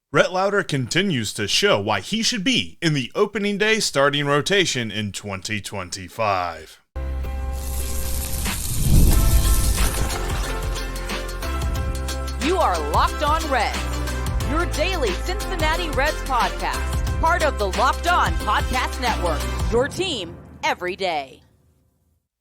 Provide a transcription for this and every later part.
Rhett Lowder continues to show why he should be in the opening day starting rotation in 2025. You are Locked On Reds, your daily Cincinnati Reds podcast, part of the Locked On Podcast Network, your team every day.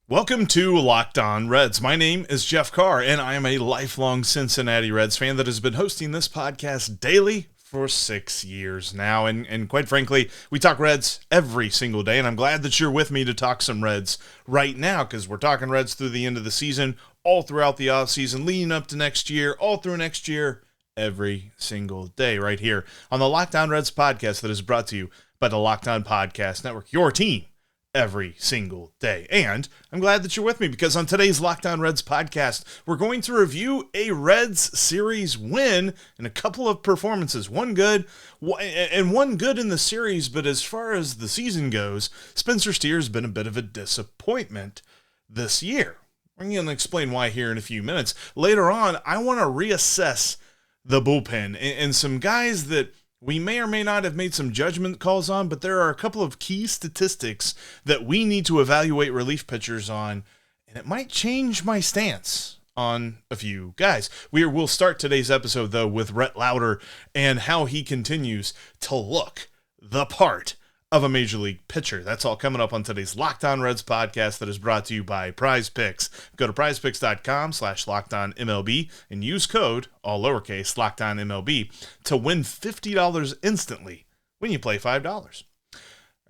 Welcome to Locked On Reds. My name is Jeff Carr, and I am a lifelong Cincinnati Reds fan that has been hosting this podcast daily for 6 years now, and quite frankly, we talk Reds every single day, and I'm glad that you're with me to talk some Reds right now, because we're talking Reds through the end of the season, all throughout the offseason, leading up to next year, all through next year, every single day, right here on the Locked On Reds podcast that is brought to you by the Locked On Podcast Network, your team every single day. And I'm glad that you're with me, because on today's Locked On Reds podcast, we're going to review a Reds series win and a couple of performances, one good and one good in the series, but as far as the season goes, Spencer Steer's been a bit of a disappointment this year. I'm going to explain why here in a few minutes. Later on, I want to reassess the bullpen and some guys that we may or may not have made some judgment calls on, but there are a couple of key statistics that we need to evaluate relief pitchers on, and it might change my stance on a few guys. We'll start today's episode, though, with Rhett Lowder and how he continues to look the part of a major league pitcher. That's all coming up on today's Locked On Reds podcast that is brought to you by Prize Picks. Go to prizepicks.com/LockedOnMLB and use code, all lowercase, LockedOnMLB to win $50 instantly when you play $5.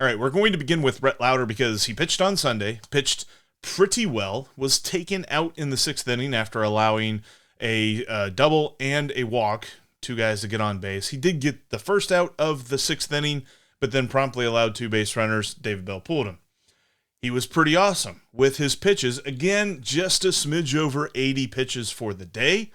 All right, we're going to begin with Rhett Lowder because he pitched on Sunday, pitched pretty well, was taken out in the sixth inning after allowing a double and a walk, two guys to get on base. He did get the first out of the sixth inning, but then promptly allowed two base runners. David Bell pulled him. He was pretty awesome with his pitches. Again, just a smidge over 80 pitches for the day,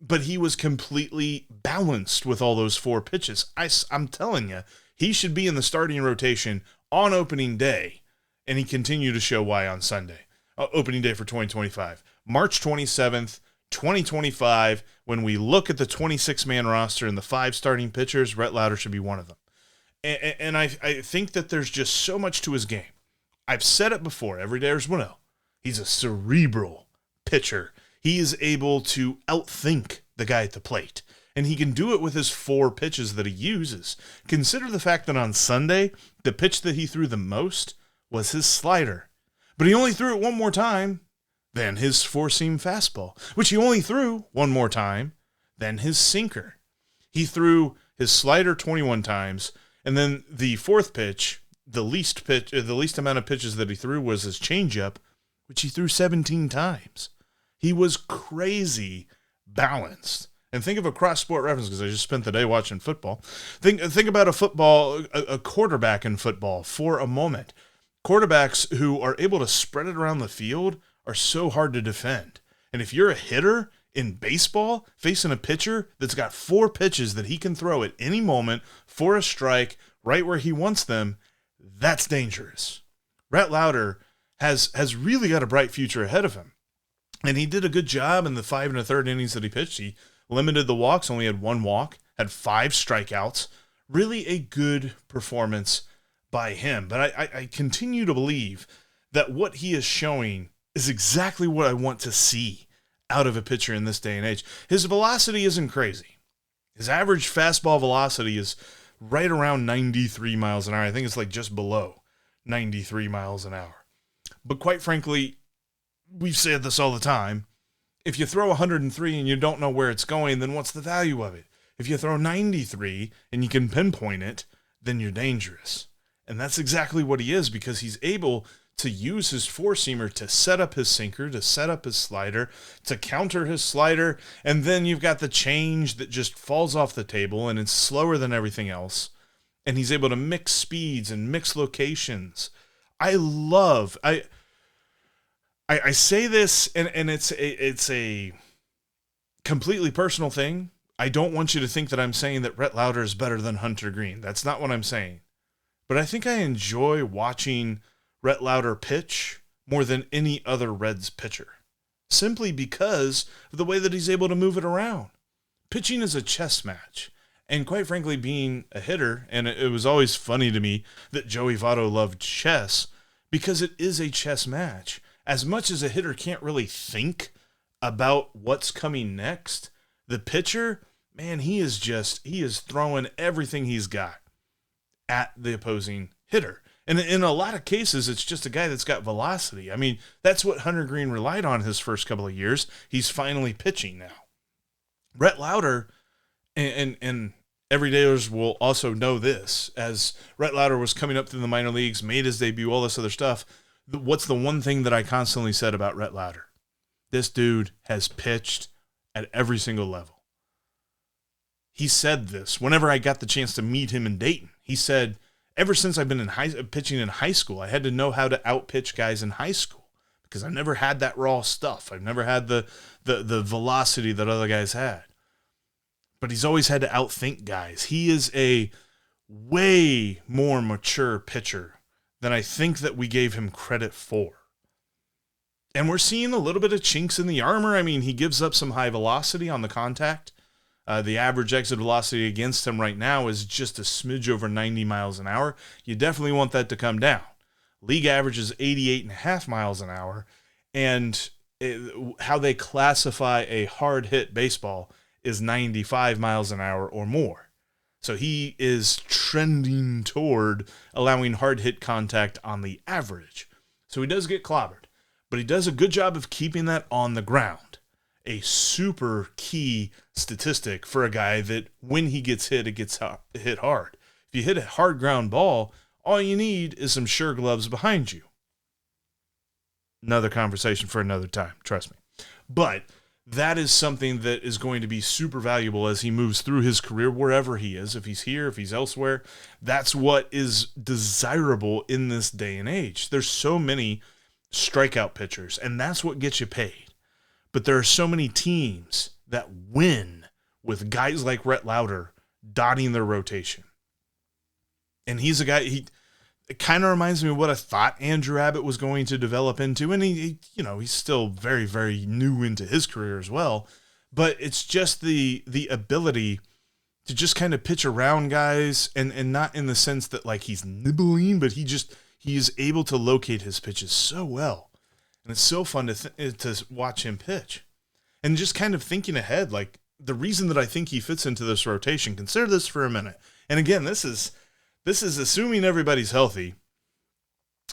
but he was completely balanced with all those four pitches. I'm telling you, he should be in the starting rotation on opening day, and he continued to show why on Sunday. Opening day for 2025. March 27th, 2025, when we look at the 26-man roster and the five starting pitchers, Rhett Lowder should be one of them. And I think that there's just so much to his game. I've said it before, every day there's one out. He's a cerebral pitcher. He is able to outthink the guy at the plate. And he can do it with his four pitches that he uses. Consider the fact that on Sunday, the pitch that he threw the most was his slider. But he only threw it one more time than his four-seam fastball, which he only threw one more time than his sinker. He threw his slider 21 times, and then the fourth pitch, the least amount of pitches that he threw was his changeup, which he threw 17 times. He was crazy balanced. And think of a cross-sport reference, because I just spent the day watching football. Think about a quarterback in football for a moment. Quarterbacks who are able to spread it around the field are so hard to defend. And if you're a hitter in baseball, facing a pitcher that's got four pitches that he can throw at any moment for a strike right where he wants them, that's dangerous. Rhett Lowder has really got a bright future ahead of him. And he did a good job in the 5 1/3 innings that he pitched. He limited the walks, only had one walk, had 5 strikeouts. Really a good performance by him. But I continue to believe that what he is showing is exactly what I want to see out of a pitcher in this day and age. His velocity isn't crazy. His average fastball velocity is right around 93 miles an hour. I think it's like just below 93 miles an hour. But quite frankly, we've said this all the time. If you throw 103 and you don't know where it's going, then what's the value of it? If you throw 93 and you can pinpoint it, then you're dangerous. And that's exactly what he is, because he's able to use his four-seamer to set up his sinker, to set up his slider, to counter his slider, and then you've got the change that just falls off the table, and it's slower than everything else, and he's able to mix speeds and mix locations. I say this, and it's a completely personal thing. I don't want you to think that I'm saying that Rhett Lowder is better than Hunter Green. That's not what I'm saying. But I think I enjoy watching Rhett Lowder pitch more than any other Reds pitcher, simply because of the way that he's able to move it around. Pitching is a chess match, And quite frankly, being a hitter, and it was always funny to me that Joey Votto loved chess because it is a chess match. As much as a hitter can't really think about what's coming next, the pitcher, man, he is throwing everything he's got at the opposing hitter. And in a lot of cases, it's just a guy that's got velocity. I mean, that's what Hunter Green relied on his first couple of years. He's finally pitching now. Rhett Lowder, and everydayers will also know this, as Rhett Lowder was coming up through the minor leagues, made his debut, all this other stuff. What's the one thing that I constantly said about Rhett Lowder? This dude has pitched at every single level. He said this whenever I got the chance to meet him in Dayton. He said, ever since I've been pitching in high school, I had to know how to outpitch guys in high school because I've never had that raw stuff. I've never had the velocity that other guys had. But he's always had to outthink guys. He is a way more mature pitcher than I think that we gave him credit for. And we're seeing a little bit of chinks in the armor. I mean, he gives up some high velocity on the contact. The average exit velocity against him right now is just a smidge over 90 miles an hour. You definitely want that to come down. League average is 88.5 miles an hour. And how they classify a hard hit baseball is 95 miles an hour or more. So he is trending toward allowing hard hit contact on the average. So he does get clobbered, but he does a good job of keeping that on the ground. A super key statistic for a guy that when he gets hit, it gets hit hard. If you hit a hard ground ball, all you need is some sure gloves behind you. Another conversation for another time, trust me. But that is something that is going to be super valuable as he moves through his career, wherever he is. If he's here, if he's elsewhere, that's what is desirable in this day and age. There's so many strikeout pitchers, and that's what gets you paid. But there are so many teams that win with guys like Rhett Lowder dotting their rotation. And he's a guy, it kind of reminds me of what I thought Andrew Abbott was going to develop into. And he's still very, very new into his career as well. But it's just the ability to just kind of pitch around guys and not in the sense that like he's nibbling, but he is able to locate his pitches so well. And it's so fun to watch him pitch. And just kind of thinking ahead, like the reason that I think he fits into this rotation, consider this for a minute. And again, this is assuming everybody's healthy,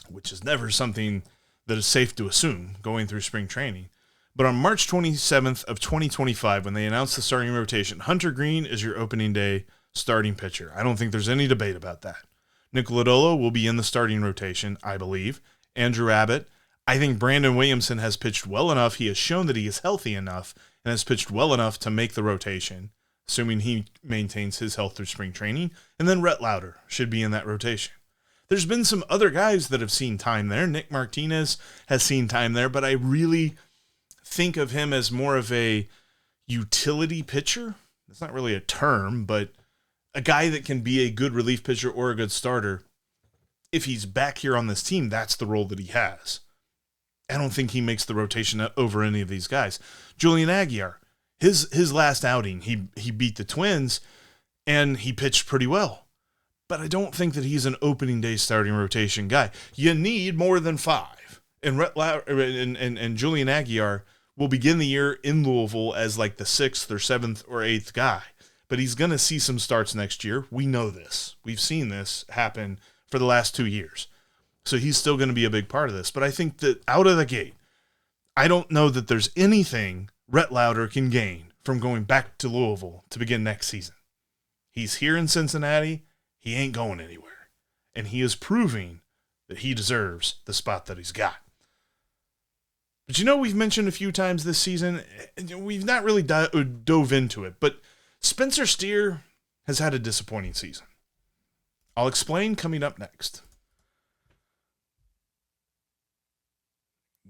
which is never something that is safe to assume going through spring training. But on March 27th of 2025, when they announced the starting rotation, Hunter Green is your opening day starting pitcher. I don't think there's any debate about that. Nick Lodolo will be in the starting rotation, I believe. Andrew Abbott. I think Brandon Williamson has pitched well enough. He has shown that he is healthy enough and has pitched well enough to make the rotation, assuming he maintains his health through spring training. And then Rhett Lowder should be in that rotation. There's been some other guys that have seen time there. Nick Martinez has seen time there, but I really think of him as more of a utility pitcher. It's not really a term, but a guy that can be a good relief pitcher or a good starter. If he's back here on this team, that's the role that he has. I don't think he makes the rotation over any of these guys. Julian Aguiar, his last outing, he beat the Twins, and he pitched pretty well. But I don't think that he's an opening day starting rotation guy. You need more than 5. And Rhett Lowder and Julian Aguiar will begin the year in Louisville as like the 6th or 7th or 8th guy. But he's going to see some starts next year. We know this. We've seen this happen for the last 2 years. So he's still going to be a big part of this. But I think that out of the gate, I don't know that there's anything Rhett Lowder can gain from going back to Louisville to begin next season. He's here in Cincinnati. He ain't going anywhere. And he is proving that he deserves the spot that he's got. But we've mentioned a few times this season, we've not really dove into it, but Spencer Steer has had a disappointing season. I'll explain coming up next.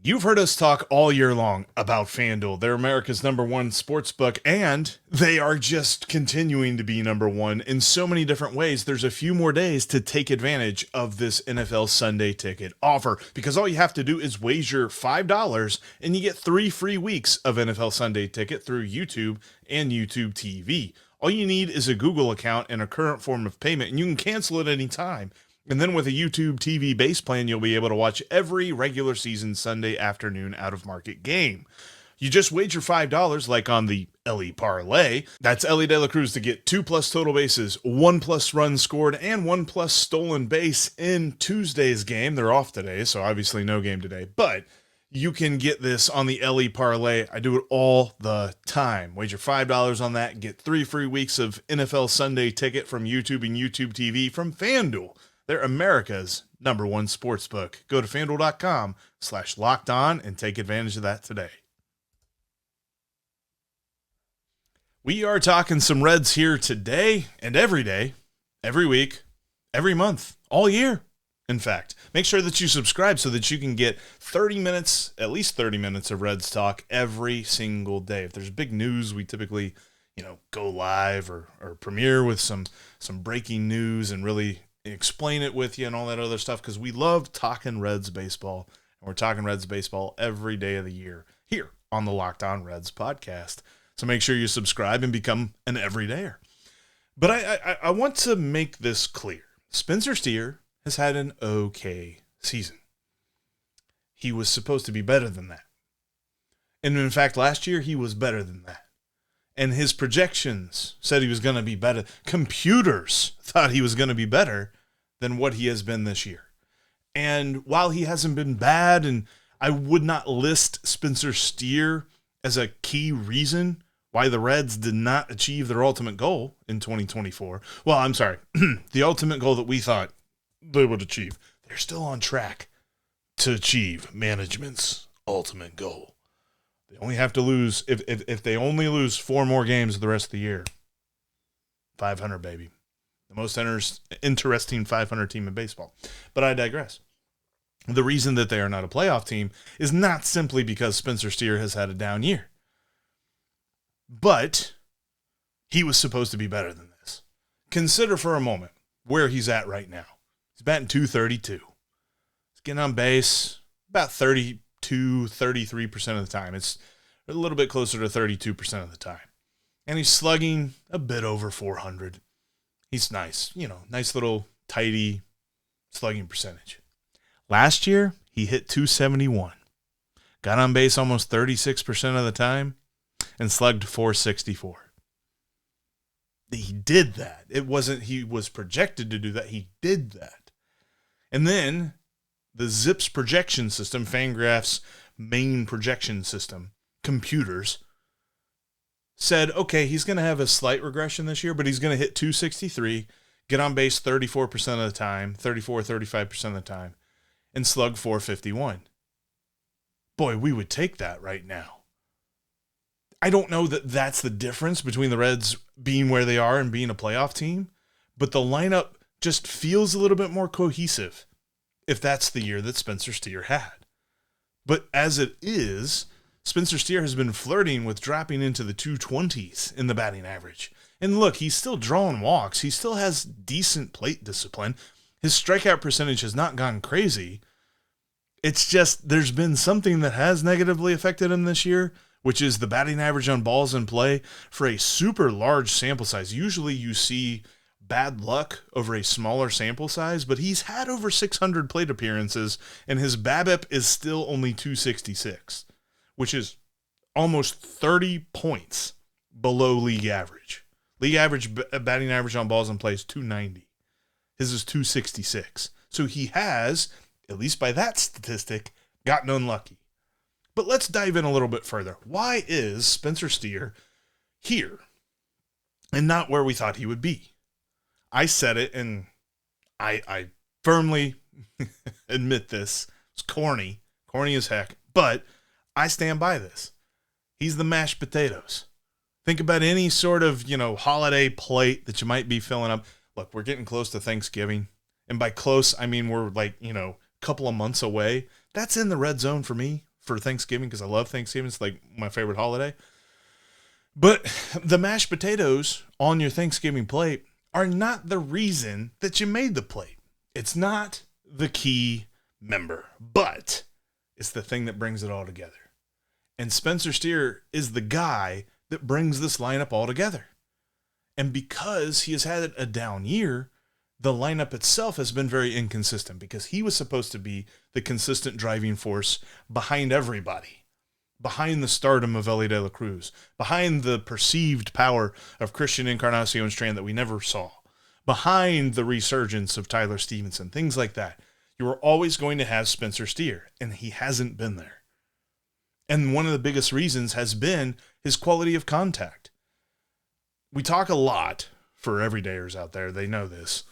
You've heard us talk all year long about FanDuel. They're America's #1 sportsbook, and they are just continuing to be #1 in so many different ways. There's a few more days to take advantage of this NFL Sunday ticket offer, because all you have to do is wager $5 and you get 3 free weeks of NFL Sunday ticket through YouTube and YouTube TV. All you need is a Google account and a current form of payment, and you can cancel it any time. And then with a YouTube TV base plan, you'll be able to watch every regular season Sunday afternoon out-of-market game. You just wager $5 like on the Ellie Parlay. That's Ellie De La Cruz to get 2+ total bases, 1+ runs scored, and 1+ stolen base in Tuesday's game. They're off today, so obviously no game today. But you can get this on the Ellie Parlay. I do it all the time. Wager $5 on that, get 3 free weeks of NFL Sunday Ticket from YouTube and YouTube TV from FanDuel. They're America's #1 sportsbook. Go to FanDuel.com/lockedon and take advantage of that today. We are talking some Reds here today and every day, every week, every month, all year. In fact, make sure that you subscribe so that you can get 30 minutes, at least 30 minutes of Reds talk every single day. If there's big news, we typically, go live or premiere with some breaking news and really explain it with you and all that other stuff because we love talking Reds baseball, and we're talking Reds baseball every day of the year here on the Locked On Reds podcast. So make sure you subscribe and become an everydayer. But I want to make this clear. Spencer Steer has had an okay season. He was supposed to be better than that. And in fact, last year he was better than that. And his projections said he was going to be better. Computers thought he was going to be better than what he has been this year. And while he hasn't been bad, and I would not list Spencer Steer as a key reason why the Reds did not achieve their ultimate goal in 2024. Well, I'm sorry, the ultimate goal that we thought they would achieve. They're still on track to achieve management's ultimate goal. They only have to lose, if they only lose 4 more games the rest of the year, 500, baby. The most interesting 500 team in baseball. But I digress. The reason that they are not a playoff team is not simply because Spencer Steer has had a down year. But he was supposed to be better than this. Consider for a moment where he's at right now. He's batting .232. He's getting on base about 33% of the time. It's a little bit closer to 32% of the time. And he's slugging a bit over 400. He's nice. Nice little tidy slugging percentage. Last year, he hit .271. Got on base almost 36% of the time and slugged .464. He did that. It wasn't he was projected to do that. He did that. And then the ZiPS projection system, Fangraph's main projection system, computers, said, okay, he's going to have a slight regression this year, but he's going to hit .263, get on base 34% of the time, 35% of the time, and slug .451. Boy, we would take that right now. I don't know that that's the difference between the Reds being where they are and being a playoff team, but the lineup just feels a little bit more cohesive if that's the year that Spencer Steer had. But as it is, Spencer Steer has been flirting with dropping into the 220s in the batting average. And look, he's still drawing walks. He still has decent plate discipline. His strikeout percentage has not gone crazy. It's just there's been something that has negatively affected him this year, which is the batting average on balls in play for a super large sample size. Usually you see bad luck over a smaller sample size, but he's had over 600 plate appearances, and his BABIP is still only .266, which is almost 30 points below league average. League average batting average on balls in play is .290. His is .266. So he has, at least by that statistic, gotten unlucky. But let's dive in a little bit further. Why is Spencer Steer here and not where we thought he would be? I said it, and I firmly admit this. It's corny as heck, but I stand by this. He's the mashed potatoes. Think about any sort of, holiday plate that you might be filling up. Look, we're getting close to Thanksgiving, and by close, I mean we're like, a couple of months away. That's in the red zone for me for Thanksgiving because I love Thanksgiving. It's like my favorite holiday. But the mashed potatoes on your Thanksgiving plate are not the reason that you made the plate. It's not the key member, but it's the thing that brings it all together. And Spencer Steer is the guy that brings this lineup all together. And because he has had a down year, the lineup itself has been very inconsistent because he was supposed to be the consistent driving force behind everybody, behind the stardom of Ellie De La Cruz, behind the perceived power of Christian Encarnacion Strand that we never saw, behind the resurgence of Tyler Stevenson, things like that. You were always going to have Spencer Steer, and he hasn't been there. And one of the biggest reasons has been his quality of contact. We talk a lot for everydayers out there. They know this.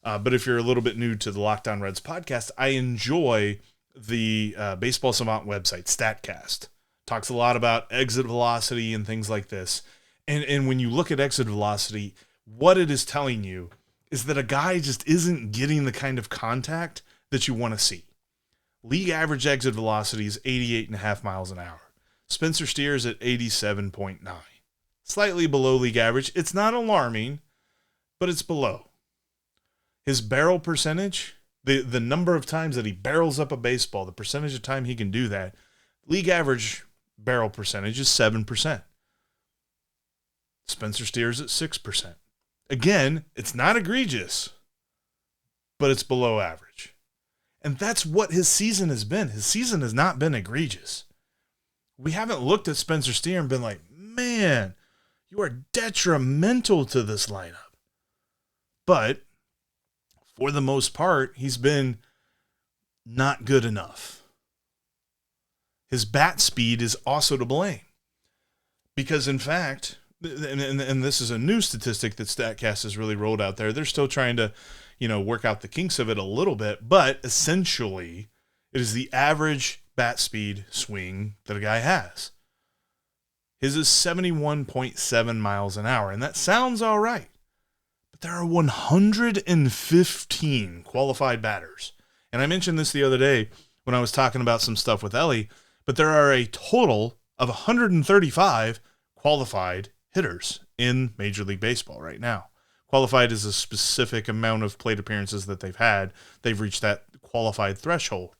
But if you're a little bit new to the Locked On Reds podcast, I enjoy the Baseball Savant website, StatCast. Talks a lot about exit velocity and things like this. And when you look at exit velocity, what it is telling you is that a guy just isn't getting the kind of contact that you want to see. League average exit velocity is 88.5 miles an hour. Spencer Steer is at 87.9. Slightly below league average. It's not alarming, but it's below. His barrel percentage, the number of times that he barrels up a baseball, the percentage of time he can do that, league average barrel percentage is 7%. Spencer Steer's at 6%. Again, it's not egregious, but it's below average. And that's what his season has been. His season has not been egregious. We haven't looked at Spencer Steer and been like, man, you are detrimental to this lineup. But for the most part, he's been not good enough. His bat speed is also to blame. Because in fact, and this is a new statistic that StatCast has really rolled out there, they're still trying to, work out the kinks of it a little bit, but essentially it is the average bat speed swing that a guy has. His is 71.7 miles an hour, and that sounds all right. But there are 115 qualified batters. And I mentioned this the other day when I was talking about some stuff with Ellie, but there are a total of 135 qualified hitters in Major League Baseball right now. Qualified is a specific amount of plate appearances that they've had. They've reached that qualified threshold.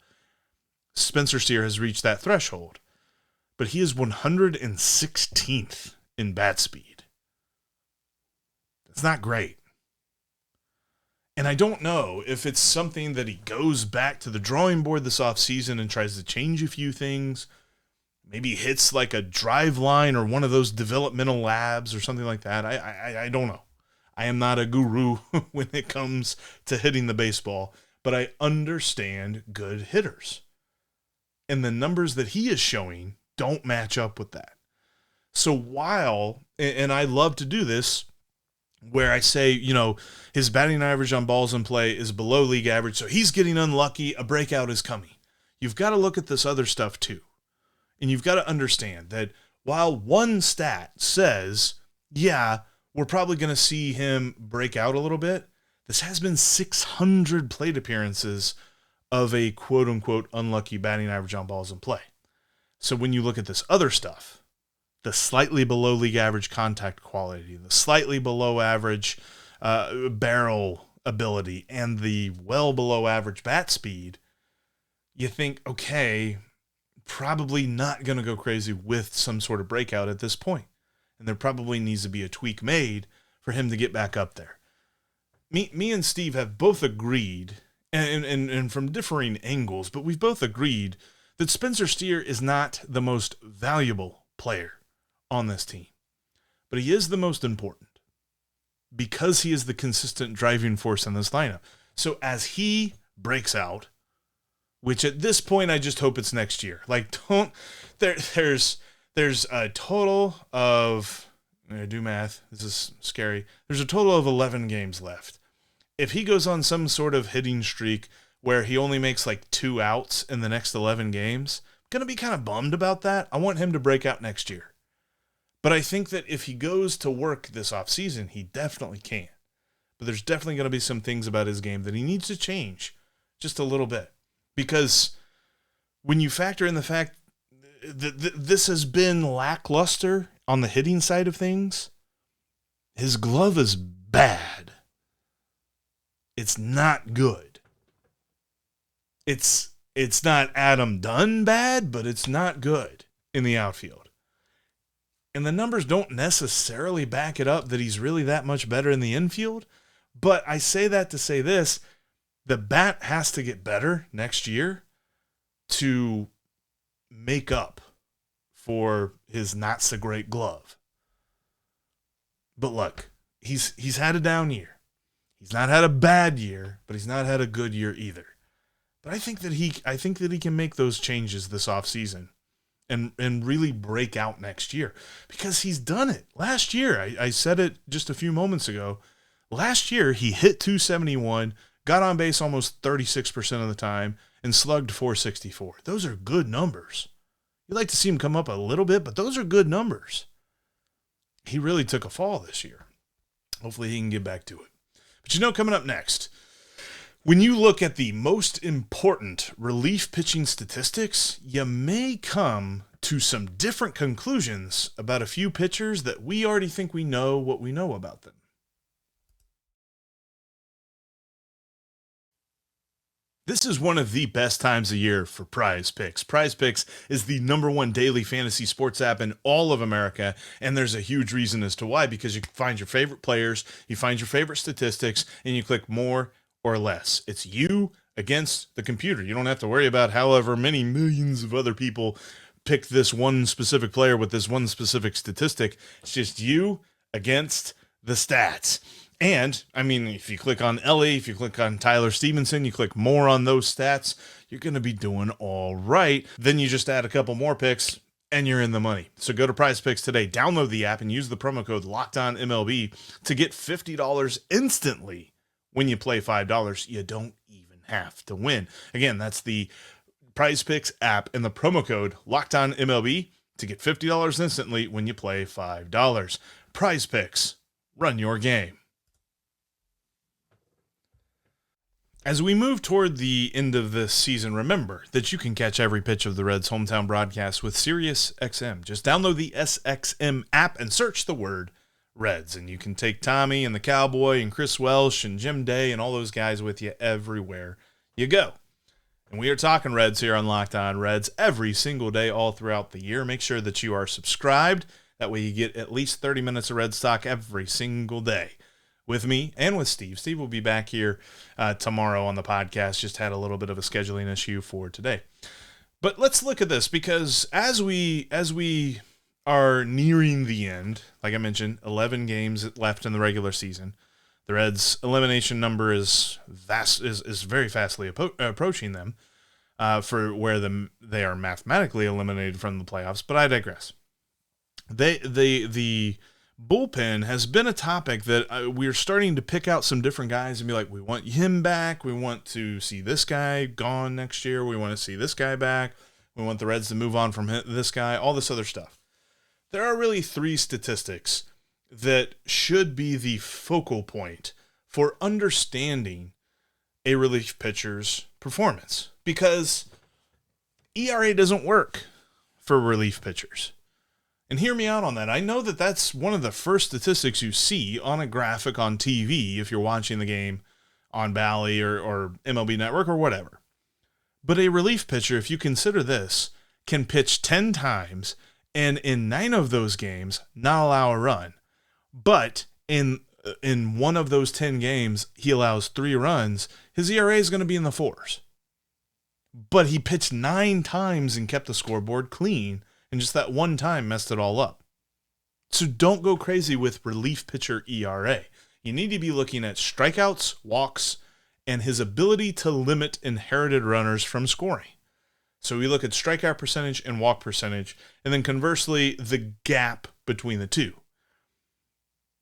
Spencer Steer has reached that threshold, but he is 116th in bat speed. That's not great. And I don't know if it's something that he goes back to the drawing board this offseason and tries to change a few things. Maybe hits like a drive line or one of those developmental labs or something like that. I don't know. I am not a guru when it comes to hitting the baseball, but I understand good hitters. And the numbers that he is showing don't match up with that. So while, and I love to do this, where I say, his batting average on balls in play is below league average, so he's getting unlucky, a breakout is coming. You've got to look at this other stuff too. And you've got to understand that while one stat says, yeah, we're probably going to see him break out a little bit, this has been 600 plate appearances of a quote-unquote unlucky batting average on balls in play. So when you look at this other stuff, the slightly below league average contact quality, the slightly below average barrel ability, and the well below average bat speed, you think, okay, probably not going to go crazy with some sort of breakout at this point. And there probably needs to be a tweak made for him to get back up there. Me and Steve have both agreed, and from differing angles, but we've both agreed that Spencer Steer is not the most valuable player on this team. But he is the most important because he is the consistent driving force in this lineup. So as he breaks out, which at this point I just hope it's next year. There's a total of, I'm going to do math, this is scary. There's a total of 11 games left. If he goes on some sort of hitting streak where he only makes 2 outs in the next 11 games, I'm going to be kind of bummed about that. I want him to break out next year. But I think that if he goes to work this offseason, he definitely can. But there's definitely going to be some things about his game that he needs to change just a little bit. Because when you factor in the fact that this has been lackluster on the hitting side of things, his glove is bad. It's not good. It's not Adam Dunn bad, but it's not good in the outfield. And the numbers don't necessarily back it up that he's really that much better in the infield. But I say that to say this, the bat has to get better next year to make up for his not so great glove. But look, he's had a down year. He's not had a bad year, but he's not had a good year either. But I think that he can make those changes this offseason and really break out next year because he's done it. Last year, I said it just a few moments ago. Last year, he hit 271, got on base almost 36% of the time, and slugged 464. Those are good numbers. You'd like to see him come up a little bit, but those are good numbers. He really took a fall this year. Hopefully he can get back to it. But coming up next, when you look at the most important relief pitching statistics, you may come to some different conclusions about a few pitchers that we already think we know what we know about them. This is one of the best times of year for Prize Picks. Prize Picks is the #1 daily fantasy sports app in all of America, and there's a huge reason as to why, because you find your favorite players, you find your favorite statistics, and you click more or less. It's you against the computer. You don't have to worry about however many millions of other people pick this one specific player with this one specific statistic. It's just you against the stats. And, if you click on Ellie, if you click on Tyler Stevenson, you click more on those stats, you're going to be doing all right. Then you just add a couple more picks, and you're in the money. So go to Prize Picks today, download the app, and use the promo code LOCKEDONMLB to get $50 instantly when you play $5. You don't even have to win. Again, that's the Prize Picks app and the promo code LOCKEDONMLB to get $50 instantly when you play $5. Prize Picks, run your game. As we move toward the end of this season, remember that you can catch every pitch of the Reds' hometown broadcast with SiriusXM. Just download the SXM app and search the word Reds, and you can take Tommy and the Cowboy and Chris Welsh and Jim Day and all those guys with you everywhere you go. And we are talking Reds here on Locked On Reds every single day all throughout the year. Make sure that you are subscribed. That way you get at least 30 minutes of Red Stock every single day. With me and with Steve. Steve will be back here tomorrow on the podcast. Just had a little bit of a scheduling issue for today. But let's look at this, because as we are nearing the end, like I mentioned, 11 games left in the regular season. The Reds' elimination number is very fastly approaching them for where they are mathematically eliminated from the playoffs. But I digress. The bullpen has been a topic that we're starting to pick out some different guys and be like, we want him back. We want to see this guy gone next year. We want to see this guy back. We want the Reds to move on from this guy, all this other stuff. There are really 3 statistics that should be the focal point for understanding a relief pitcher's performance, because ERA doesn't work for relief pitchers. And hear me out on that. I know that that's one of the first statistics you see on a graphic on TV if you're watching the game on Bally or MLB Network or whatever. But a relief pitcher, if you consider this, can pitch 10 times and in 9 of those games not allow a run. But in one of those 10 games, he allows 3 runs. His ERA is going to be in the 4s. But he pitched 9 times and kept the scoreboard clean. And just that one time messed it all up. So don't go crazy with relief pitcher ERA. You need to be looking at strikeouts, walks, and his ability to limit inherited runners from scoring. So we look at strikeout percentage and walk percentage, and then conversely, the gap between the two.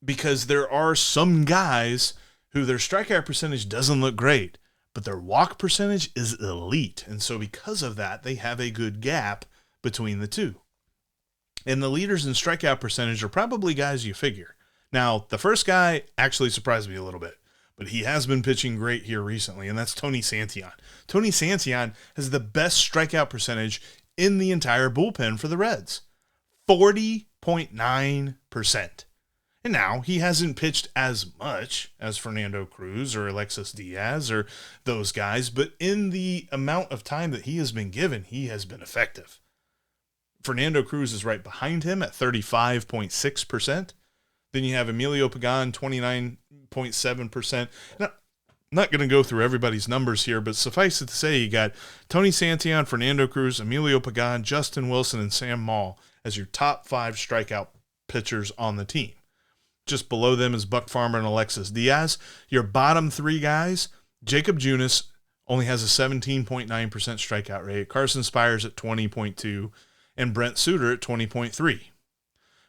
Because there are some guys who their strikeout percentage doesn't look great, but their walk percentage is elite. And so because of that, they have a good gap between the two. And the leaders in strikeout percentage are probably guys you figure. Now, the first guy actually surprised me a little bit, but he has been pitching great here recently, and that's Tony Santillan. Tony Santillan has the best strikeout percentage in the entire bullpen for the Reds, 40.9%. And now he hasn't pitched as much as Fernando Cruz or Alexis Diaz or those guys, but in the amount of time that he has been given, he has been effective. Fernando Cruz is right behind him at 35.6%. Then you have Emilio Pagan, 29.7%. Now, I'm not going to go through everybody's numbers here, but suffice it to say, you got Tony Santillan, Fernando Cruz, Emilio Pagan, Justin Wilson, and Sam Maul as your top 5 strikeout pitchers on the team. Just below them is Buck Farmer and Alexis Diaz. Your bottom 3 guys, Jacob Junis only has a 17.9% strikeout rate, Carson Spires at 20.2%, and Brent Suter at 20.3%.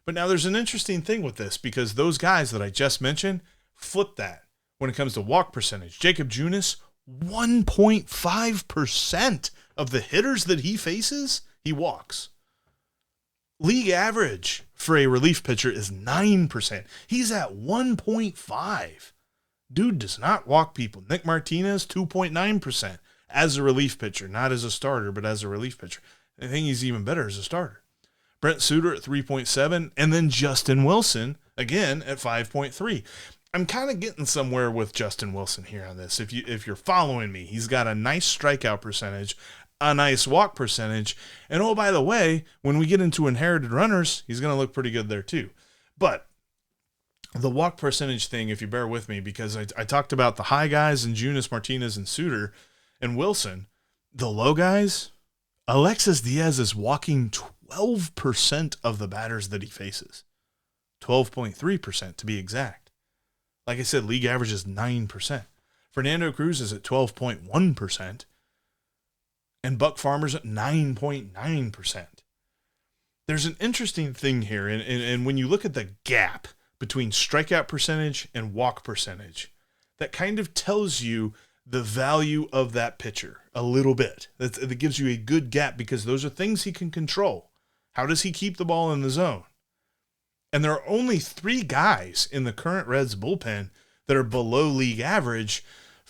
But now there's an interesting thing with this because those guys that I just mentioned flip that when it comes to walk percentage. Jacob Junis, 1.5% of the hitters that he faces, he walks. League average for a relief pitcher is 9%. He's at 1.5%. Dude does not walk people. Nick Martinez, 2.9% as a relief pitcher, not as a starter, but as a relief pitcher. I think he's even better as a starter. Brent Suter at 3.7%, and then Justin Wilson, again, at 5.3%. I'm kind of getting somewhere with Justin Wilson here on this. If you're following me, he's got a nice strikeout percentage, a nice walk percentage, and oh, by the way, when we get into inherited runners, he's going to look pretty good there too. But the walk percentage thing, if you bear with me, because I talked about the high guys and Junis, Martinez, and Suter, and Wilson. The low guys, Alexis Diaz is walking 12% of the batters that he faces. 12.3% to be exact. Like I said, league average is 9%. Fernando Cruz is at 12.1%. And Buck Farmer's at 9.9%. There's an interesting thing here, and when you look at the gap between strikeout percentage and walk percentage, that kind of tells you the value of that pitcher a little bit. That gives you a good gap because those are things he can control. How does he keep the ball in the zone? And there are only 3 guys in the current Reds bullpen that are below league average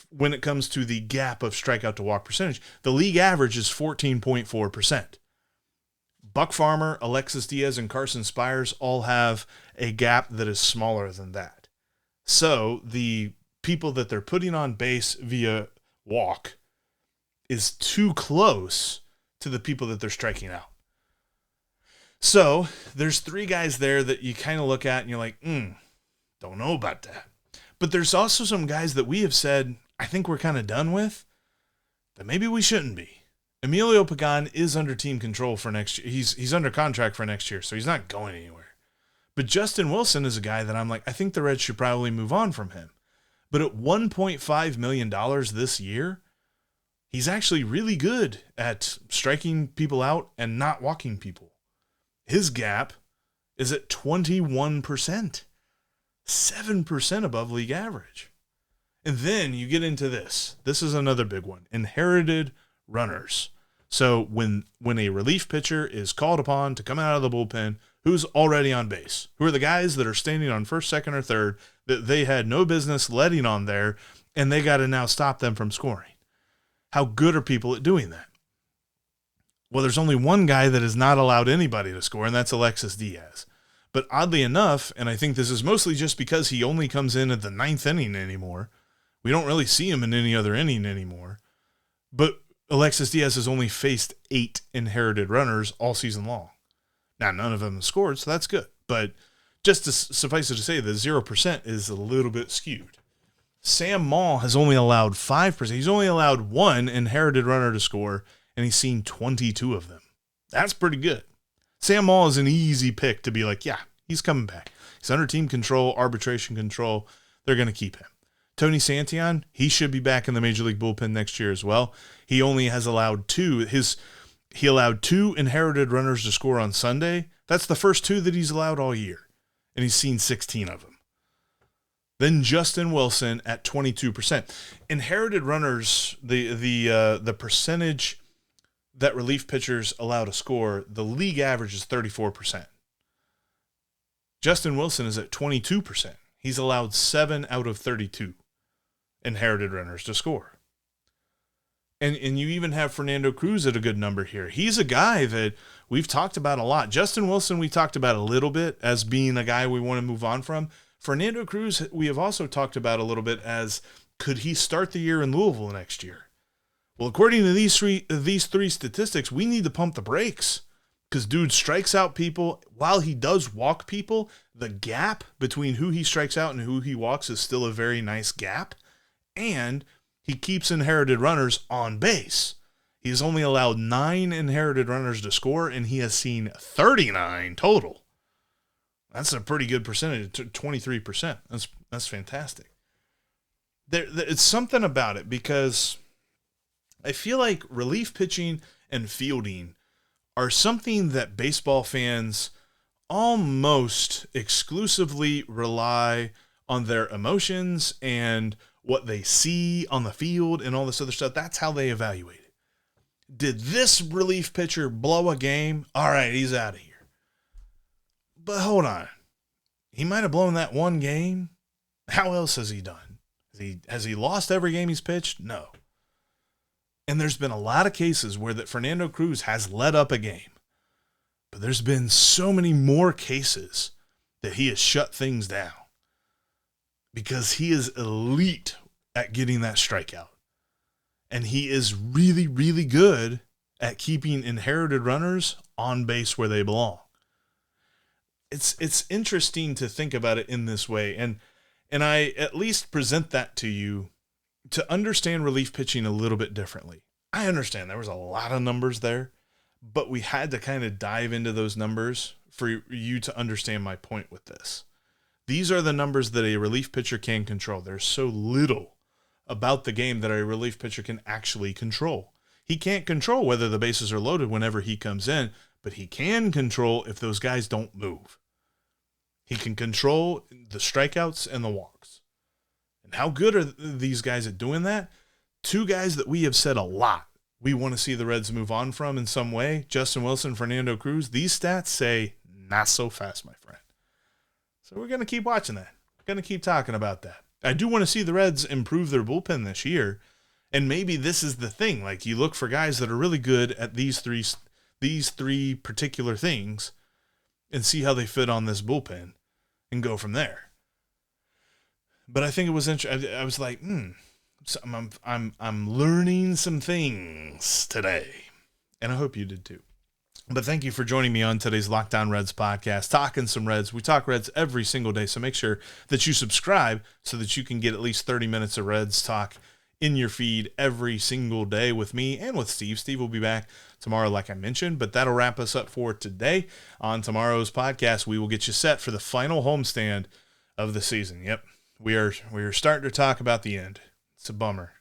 when it comes to the gap of strikeout to walk percentage. The league average is 14.4%. Buck Farmer, Alexis Diaz, and Carson Spires all have a gap that is smaller than that. So the people that they're putting on base via walk is too close to the people that they're striking out. So there's 3 guys there that you kind of look at and you're like, don't know about that. But there's also some guys that we have said, I think we're kind of done with, that maybe we shouldn't be. Emilio Pagan is under team control for next year. He's under contract for next year, so he's not going anywhere. But Justin Wilson is a guy that I'm like, I think the Reds should probably move on from him. But at $1.5 million this year, he's actually really good at striking people out and not walking people. His gap is at 21%, 7% above league average. And then you get into this. This is another big one, inherited runners. So when a relief pitcher is called upon to come out of the bullpen, who's already on base? Who are the guys that are standing on first, second, or third that they had no business letting on there, and they got to now stop them from scoring? How good are people at doing that? Well, there's only one guy that has not allowed anybody to score, and that's Alexis Diaz. But oddly enough, and I think this is mostly just because he only comes in at the 9th inning anymore, we don't really see him in any other inning anymore, but Alexis Diaz has only faced 8 inherited runners all season long. Now, none of them have scored, so that's good. But just to suffice it to say, the 0% is a little bit skewed. Sam Maul has only allowed 5%. He's only allowed 1 inherited runner to score, and he's seen 22 of them. That's pretty good. Sam Maul is an easy pick to be like, yeah, he's coming back. He's under team control, arbitration control. They're going to keep him. Tony Santillan, he should be back in the Major League bullpen next year as well. He only has allowed 2. He allowed 2 inherited runners to score on Sunday. That's the first 2 that he's allowed all year, and he's seen 16 of them. Then Justin Wilson at 22%. Inherited runners, the percentage that relief pitchers allow to score, the league average is 34%. Justin Wilson is at 22%. He's allowed 7 out of 32 inherited runners to score. And you even have Fernando Cruz at a good number here. He's a guy that we've talked about a lot. Justin Wilson, we talked about a little bit as being a guy we want to move on from. Fernando Cruz, we have also talked about a little bit as, could he start the year in Louisville next year? Well, according to these three statistics, we need to pump the brakes Because dude strikes out people. While he does walk people, the gap between who he strikes out and who he walks is still a very nice gap. And he keeps inherited runners on base. He's only allowed 9 inherited runners to score, and he has seen 39 total. That's a pretty good percentage, 23%. That's fantastic. It's something about it, because I feel like relief pitching and fielding are something that baseball fans almost exclusively rely on their emotions and what they see on the field and all this other stuff. That's how they evaluate it. Did this relief pitcher blow a game? All right, he's out of here. But hold on. He might have blown that one game. How else has he done? Has he lost every game he's pitched? No. And there's been a lot of cases where that Fernando Cruz has let up a game. But there's been so many more cases that he has shut things down. Because he is elite at getting that strikeout. And he is really, really good at keeping inherited runners on base where they belong. It's interesting to think about it in this way. And I at least present that to you to understand relief pitching a little bit differently. I understand there was a lot of numbers there, but we had to kind of dive into those numbers for you to understand my point with this. These are the numbers that a relief pitcher can control. There's so little about the game that a relief pitcher can actually control. He can't control whether the bases are loaded whenever he comes in, but he can control if those guys don't move. He can control the strikeouts and the walks. And how good are these guys at doing that? 2 guys that we have said a lot we want to see the Reds move on from in some way, Justin Wilson, Fernando Cruz. These stats say not so fast, my friend. So we're going to keep watching that. We're going to keep talking about that. I do want to see the Reds improve their bullpen this year. And maybe this is the thing. Like, you look for guys that are really good at these three particular things and see how they fit on this bullpen and go from there. But I think it was interesting. I was like, I'm learning some things today. And I hope you did too. But thank you for joining me on today's Locked On Reds podcast, talking some Reds. We talk Reds every single day, so make sure that you subscribe so that you can get at least 30 minutes of Reds talk in your feed every single day with me and with Steve. Steve will be back tomorrow, like I mentioned, but that'll wrap us up for today. On tomorrow's podcast, we will get you set for the final homestand of the season. Yep, we are starting to talk about the end. It's a bummer.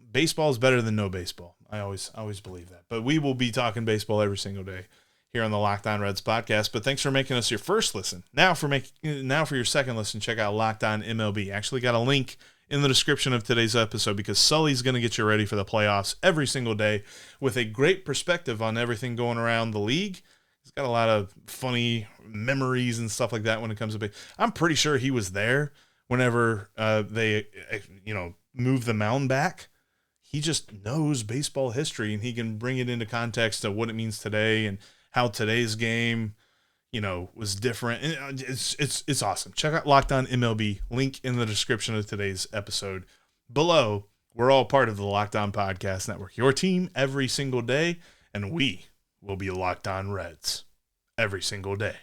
Baseball is better than no baseball. I always believe that. But we will be talking baseball every single day here on the Locked On Reds podcast. But thanks for making us your first listen. Now for your second listen, check out Locked On MLB. Actually got a link in the description of today's episode because Sully's going to get you ready for the playoffs every single day with a great perspective on everything going around the league. He's got a lot of funny memories and stuff like that when it comes to baseball. I'm pretty sure he was there whenever they moved the mound back. He just knows baseball history, and he can bring it into context of what it means today and how today's game, was different. And it's awesome. Check out Locked On MLB, link in the description of today's episode below. We're all part of the Locked On Podcast Network, your team every single day, and we will be Locked On Reds every single day.